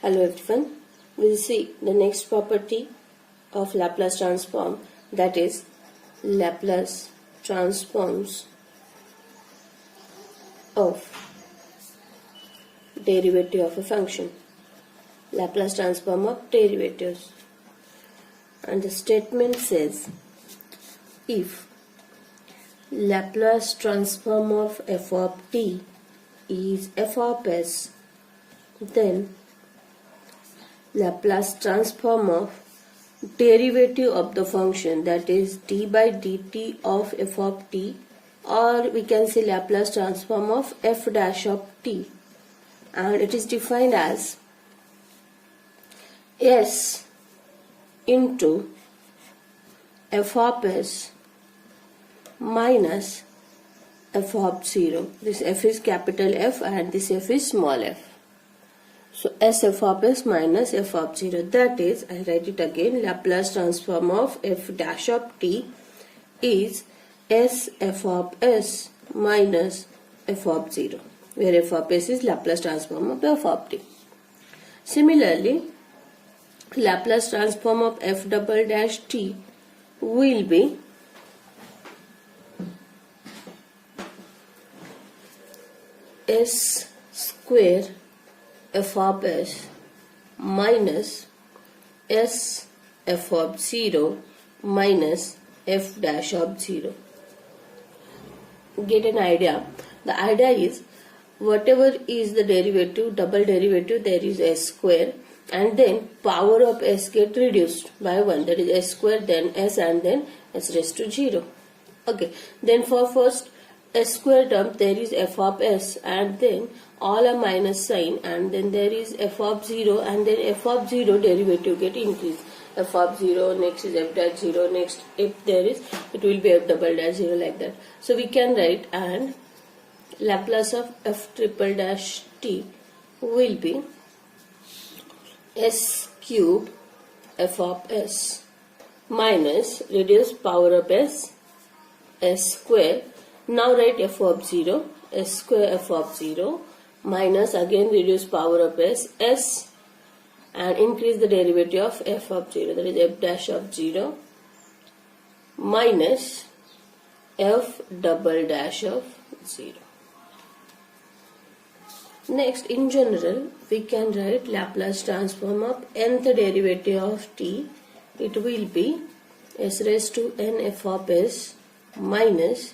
Hello everyone, we will see the next property of Laplace transform, that is Laplace transforms of derivative of a function. Laplace transform of derivatives. And the statement says, if Laplace transform of f of t is f of s, then Laplace transform of derivative of the function, that is d by dt of f of t, or we can say Laplace transform of f dash of t, and it is defined as s into f of s minus f of 0. This f is capital F and this f is small f. So s f of s minus f of 0, that is, I write it again, Laplace transform of f dash of t is s f of s minus f of 0, where f of s is Laplace transform of f of t. Similarly, Laplace transform of f double dash t will be s square f of s minus s f of 0 minus f dash of 0. Get an idea. The idea is, whatever is the derivative, double derivative, there is s square, and then power of s get reduced by 1, that is s square, then s, and then s raised to 0. Okay, then for first s square term there is f of s, and then all a minus sign, and then there is f of 0, and then f of 0 derivative get increased. F of 0, next is f dash 0, next if there is, it will be f double dash 0, like that. So we can write, and Laplace of f triple dash t will be s cube f of s minus reduce power of s, s square. Now write f of 0, s square f of 0 minus again reduce power of s, s, and increase the derivative of f of 0, that is f dash of 0 minus f double dash of 0. Next, in general, we can write Laplace transform of nth derivative of t. It will be s raised to n f of s minus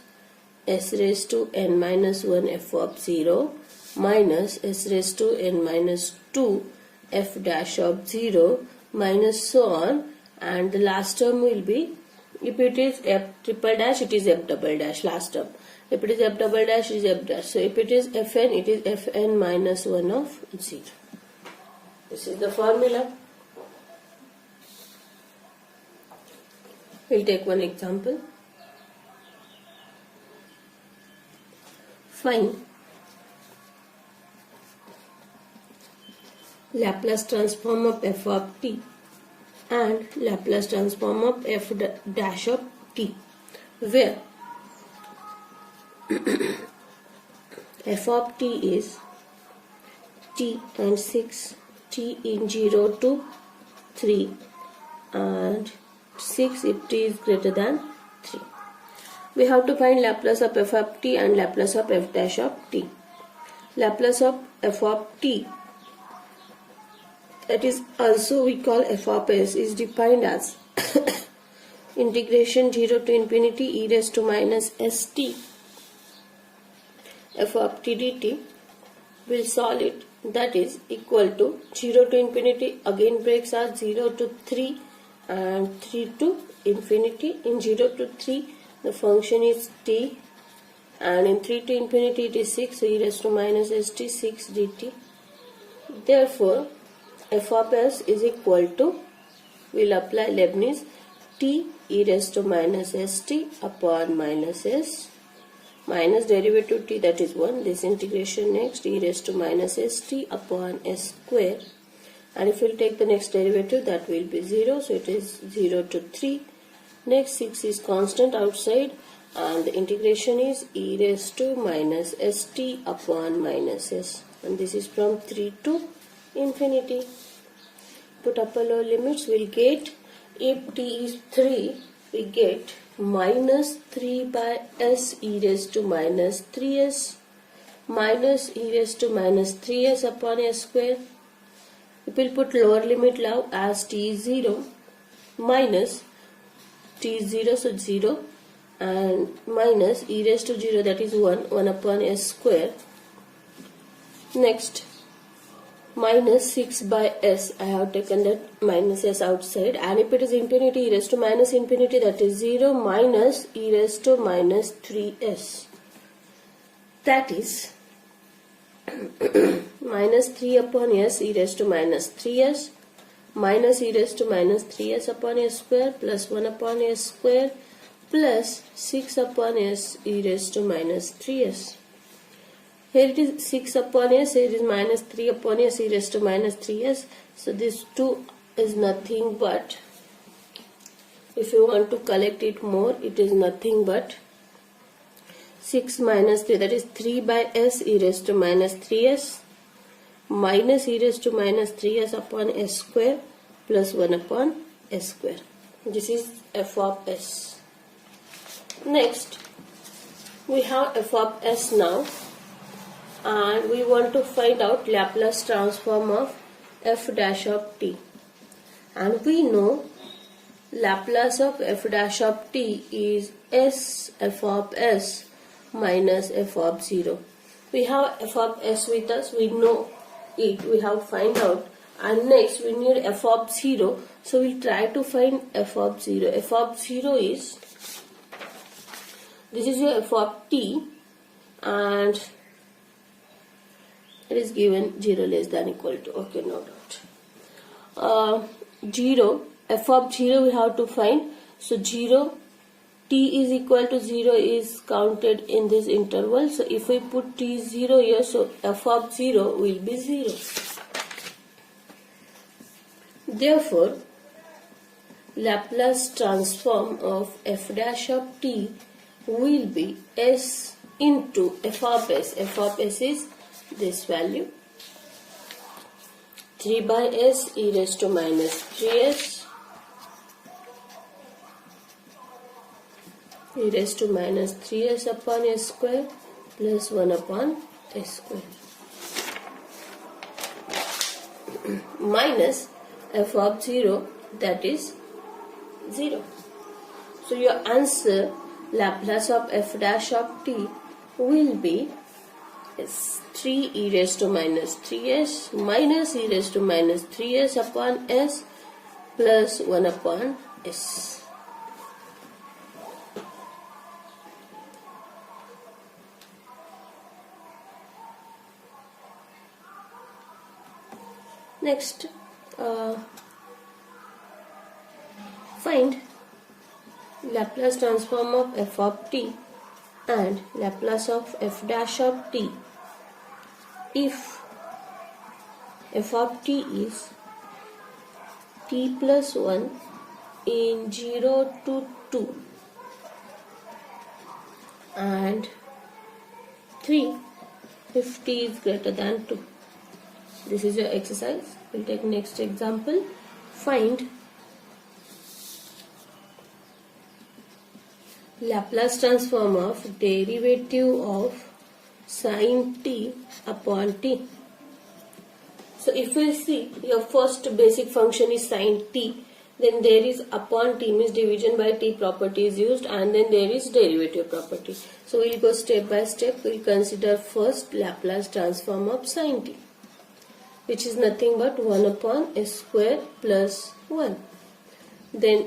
s raised to n minus 1 f of 0 minus s raised to n minus 2 f dash of 0 minus so on, and the last term will be, if it is f triple dash, it is f double dash, last term. If it is f double dash, it is f dash. So if it is fn, it is fn minus 1 of 0. This is the formula. We'll take one example. Find Laplace transform of f of t and Laplace transform of f dash of t, where f of t is t and 6, t in 0 to 3, and 6 if t is greater than 3. We have to find Laplace of f of t and Laplace of f dash of t. Laplace of f of t, that is also we call f of s, is defined as integration 0 to infinity e raised to minus st f of t dt. Will solve it, that is equal to 0 to infinity, again breaks are 0 to 3 and 3 to infinity. In 0 to 3 the function is t, and in 3 to infinity it is 6, so e raised to minus st 6 dt. Therefore f of s is equal to, we'll apply Leibniz, t e raised to minus st upon minus s minus derivative t, that is 1, this integration next e raised to minus st upon s square, and if we'll take the next derivative, that will be 0, so it is 0 to 3. Next 6 is constant outside, and the integration is e raised to minus st upon minus s, and this is from 3 to infinity. put upper lower limits, we'll get, if t is 3, we get minus 3 by s e raised to minus 3s minus e raised to minus 3s upon s square. We will put lower limit now as t is 0 minus t is 0, so 0, and minus e raised to 0, that is 1 upon s square. Next, minus 6 by s, I have taken that minus s outside, and if it is infinity, e raised to minus infinity, that is 0 minus e raised to minus 3s, that is minus 3 upon s e raised to minus 3s minus e raised to minus 3s upon s square plus 1 upon s square plus 6 upon s e raised to minus 3s. Here it is 6 upon s, here it is minus 3 upon s e raised to minus 3s. So this 2 is nothing but, if you want to collect it more, it is nothing but 6 minus 3, that is 3 by s e raised to minus 3s minus e raised to minus 3s upon s square plus 1 upon s square. This is f of s. Next, we have f of s now, and we want to find out Laplace transform of f dash of t. And we know Laplace of f dash of t is s f of s minus f of 0. We have f of s with us, we know it, we have to find out, and next we need f of 0, so we'll try to find f of 0. F of 0 is, this is your f of t, and it is given 0 less than equal to, okay, no doubt. 0, f of 0 we have to find, so 0, t is equal to 0 is counted in this interval, so if we put t 0 here, so f of 0 will be 0. Therefore, Laplace transform of f dash of t will be s into f of s. F of s is this value, 3 by s e raised to minus 3s e raised to minus 3s upon s square plus 1 upon s square minus f of 0, that is 0. So your answer, Laplace of f dash of t will be 3 e raised to minus 3s minus e raised to minus 3s upon s plus 1 upon s. Next, find Laplace transform of f of t and Laplace of f dash of t if f of t is t plus 1 in 0 to 2 and 3 if t is greater than 2. This is your exercise. We'll take next example. Find Laplace transform of derivative of sin t upon t. So if we see your first basic function is sin t, then there is upon t means division by t property is used, and then there is derivative property. So we'll go step by step. We'll consider first Laplace transform of sin t, which is nothing but 1 upon s square plus 1. Then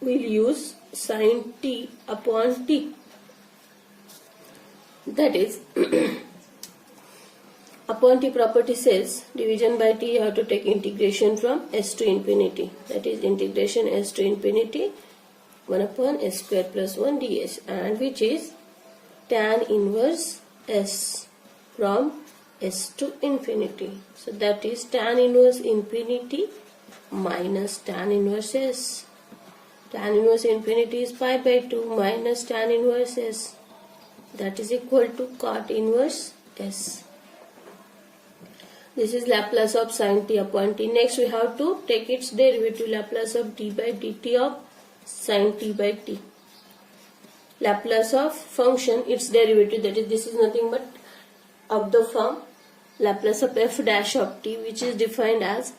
we'll use sin t upon t. That is, upon t property says division by t you have to take integration from s to infinity. That is integration s to infinity 1 upon s square plus 1 ds, and which is tan inverse s from s to infinity. So that is tan inverse infinity minus tan inverse s. Tan inverse infinity is pi by 2 minus tan inverse s. That is equal to cot inverse s. This is Laplace of sin t upon t. Next we have to take its derivative, Laplace of d by dt of sin t by t. Laplace of function, its derivative, that is, this is nothing but of the form Laplace of f dash of t, which is defined as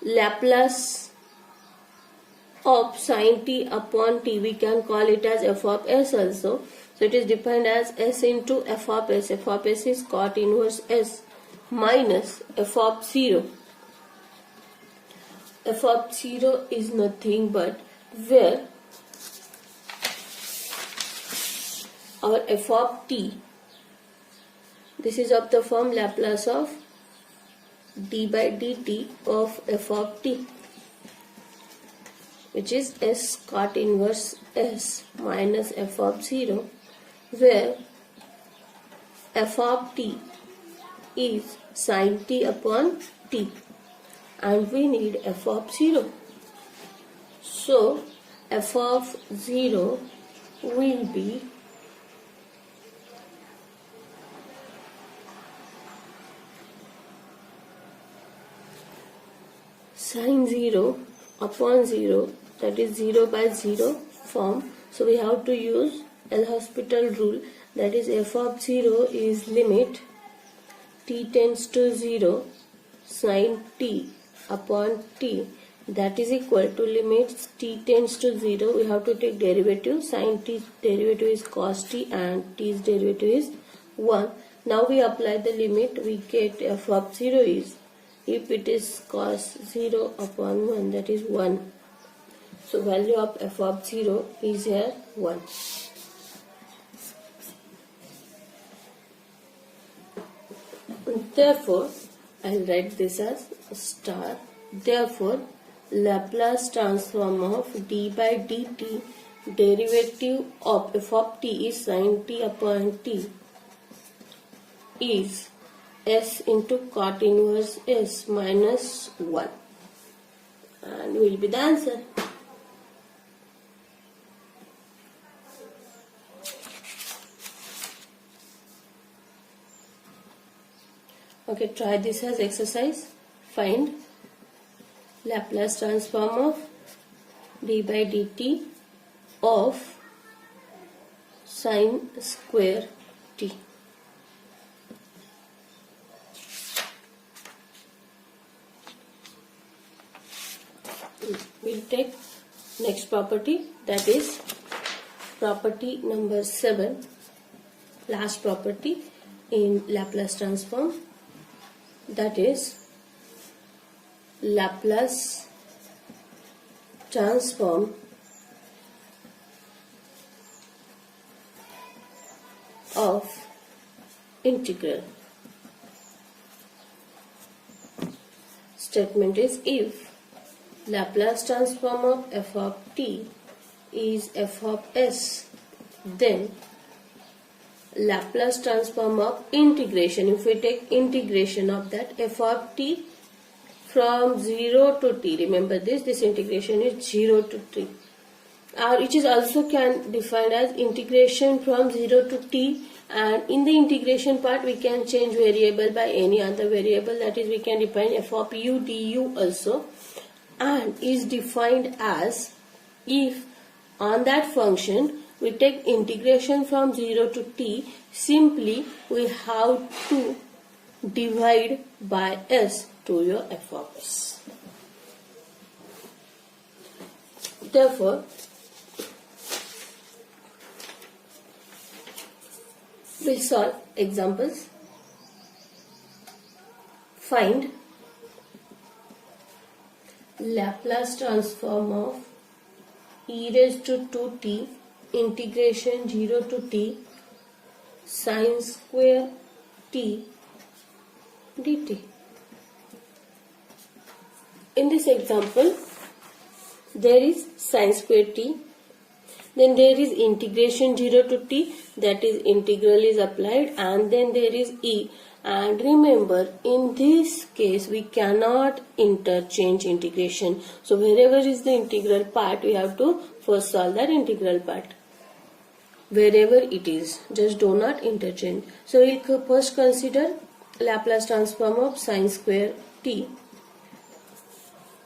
Laplace of sin t upon t. We can call it as f of s also. So it is defined as s into f of s. F of s is cot inverse s minus f of 0. F of 0 is nothing but where our f of t, this is of the form Laplace of d by dt of f of t, which is s cot inverse s minus f of 0, where f of t is sin t upon t and we need f of 0. So f of 0 will be sin 0 upon 0, that is 0 by 0 form. So we have to use L'Hospital rule, that is f of 0 is limit t tends to 0 sin t upon t, that is equal to limit t tends to 0. We have to take derivative. Sin t derivative is cos t and t's derivative is 1. Now we apply the limit, we get f of 0 is, if it is cos 0 upon 1, that is 1. So value of f of 0 is here 1. Therefore, I'll write this as star. Therefore, Laplace transform of d by dt derivative of f of t is sin t upon t is s into cot inverse s minus 1, and will be the answer. Okay, try this as exercise. Find Laplace transform of d by dt of sin square t. We'll take next property, that is property number 7, last property in Laplace transform, that is Laplace transform of integral. Statement is, if Laplace transform of f of t is f of s, then Laplace transform of integration, if we take integration of that f of t from 0 to t, remember this integration is 0 to t, or it is also can defined as integration from 0 to t, and in the integration part we can change variable by any other variable, that is we can define f of u du also, and is defined as, if on that function we take integration from 0 to t, simply we have to divide by s to your f of s. Therefore, we'll solve examples. Find Laplace transform of e raised to 2t integration 0 to t sin square t dt. In this example, there is sin square t, then there is integration 0 to t, that is integral is applied, and then there is e. And remember, in this case we cannot interchange integration, so wherever is the integral part, we have to first solve that integral part. Wherever it is, just do not interchange. So we'll first consider Laplace transform of sine square t,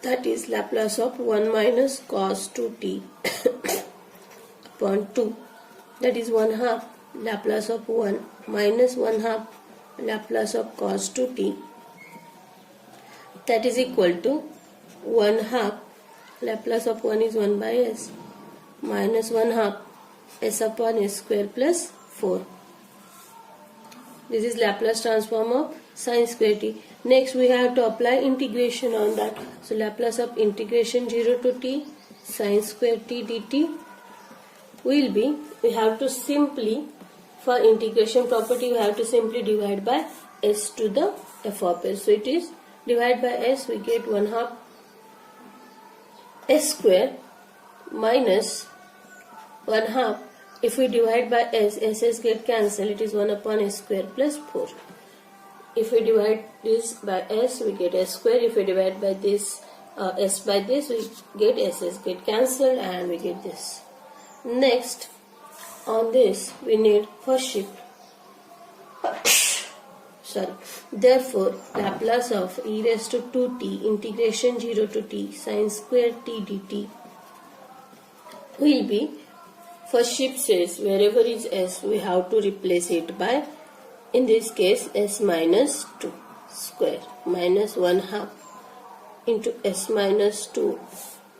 that is Laplace of 1 minus cos 2t upon 2, that is 1 half Laplace of 1 minus 1 half Laplace of cos 2t, that is equal to 1 half Laplace of 1 is 1 by s minus 1 half s upon s square plus 4. This is Laplace transform of sine square t. Next we have to apply integration on that. So Laplace of integration 0 to t sine square t dt will be, we have to simply, for integration property, we have to simply divide by s to the f of s. So it is divide by s, we get 1 half s square minus 1 half. If we divide by s get cancelled, it is 1 upon s square plus 4. If we divide this by s, we get s square. If we divide by this s by this, we get s get cancelled and we get this. Next, on this we need first shift. Therefore, Laplace of e raised to 2t integration 0 to t sine square t dt will be, first shift says wherever is s, we have to replace it by, in this case, s minus 2 square minus 1 half into s minus 2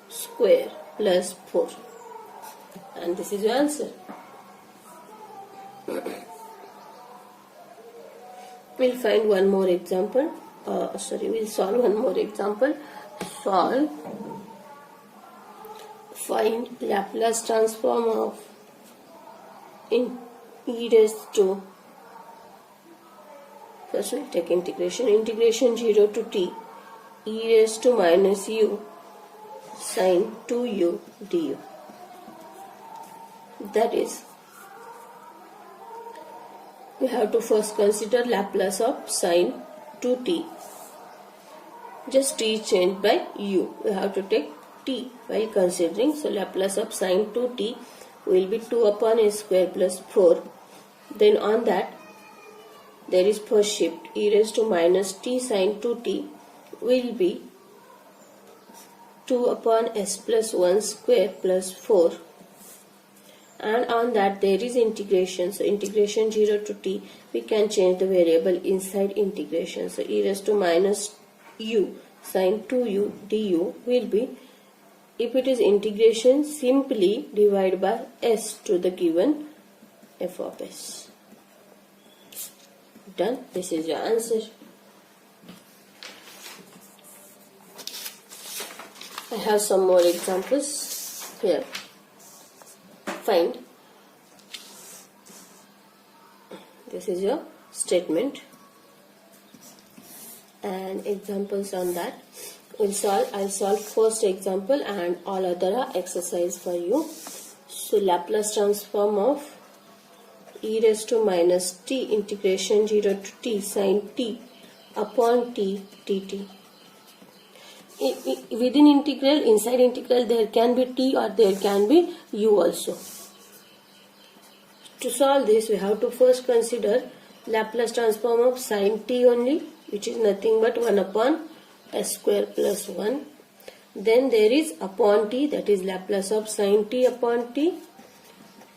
square plus 4. And this is your answer. We'll find one more example. We'll solve one more example. Find Laplace transform of in e raised to, first we'll take integration 0 to t e raised to minus u sine 2u du. That is, we have to first consider Laplace of sine 2t. Just t is changed by u. We have to take t while considering. So Laplace of sine 2t will be 2 upon s square plus 4. Then on that there is first shift, e raised to minus t sine 2t will be 2 upon s plus 1 square plus 4. And on that there is integration. So integration 0 to t, we can change the variable inside integration. So e raised to minus u sine 2u du will be, if it is integration, simply divide by s to the given f of s. Done. This is your answer. I have some more examples here. Find, this is your statement and examples on that. I'll solve first example and all other are exercise for you. So Laplace transform of e raised to minus t integration 0 to t sine t upon t dt. Within integral, inside integral, there can be t or there can be u also. To solve this, we have to first consider Laplace transform of sine t only, which is nothing but 1 upon s square plus 1. Then there is upon t, that is Laplace of sine t upon t.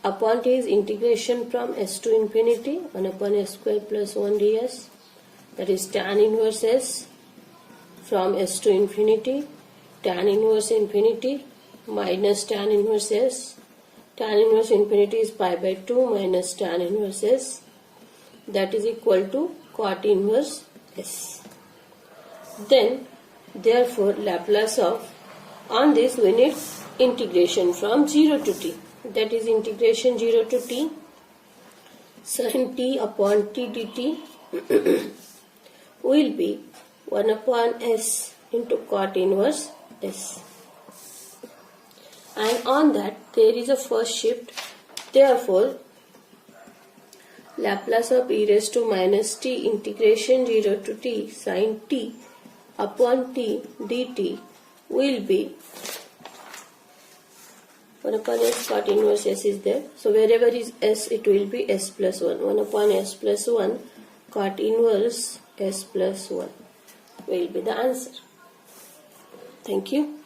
Upon t is integration from s to infinity, 1 upon s square plus 1 ds. That is tan inverse s from s to infinity, tan inverse infinity minus tan inverse s. Tan inverse infinity is pi by 2 minus tan inverse s, that is equal to cot inverse s. Then therefore Laplace of, on this we need integration from 0 to t, that is integration 0 to t sin t upon t dt will be 1 upon s into cot inverse s. And on that there is a first shift. Therefore Laplace of e raised to minus t integration 0 to t sin t upon t dt will be 1 upon s cot inverse s is there. So wherever is s, it will be s plus 1. 1 upon s plus 1 cot inverse s plus 1 will be the answer. Thank you.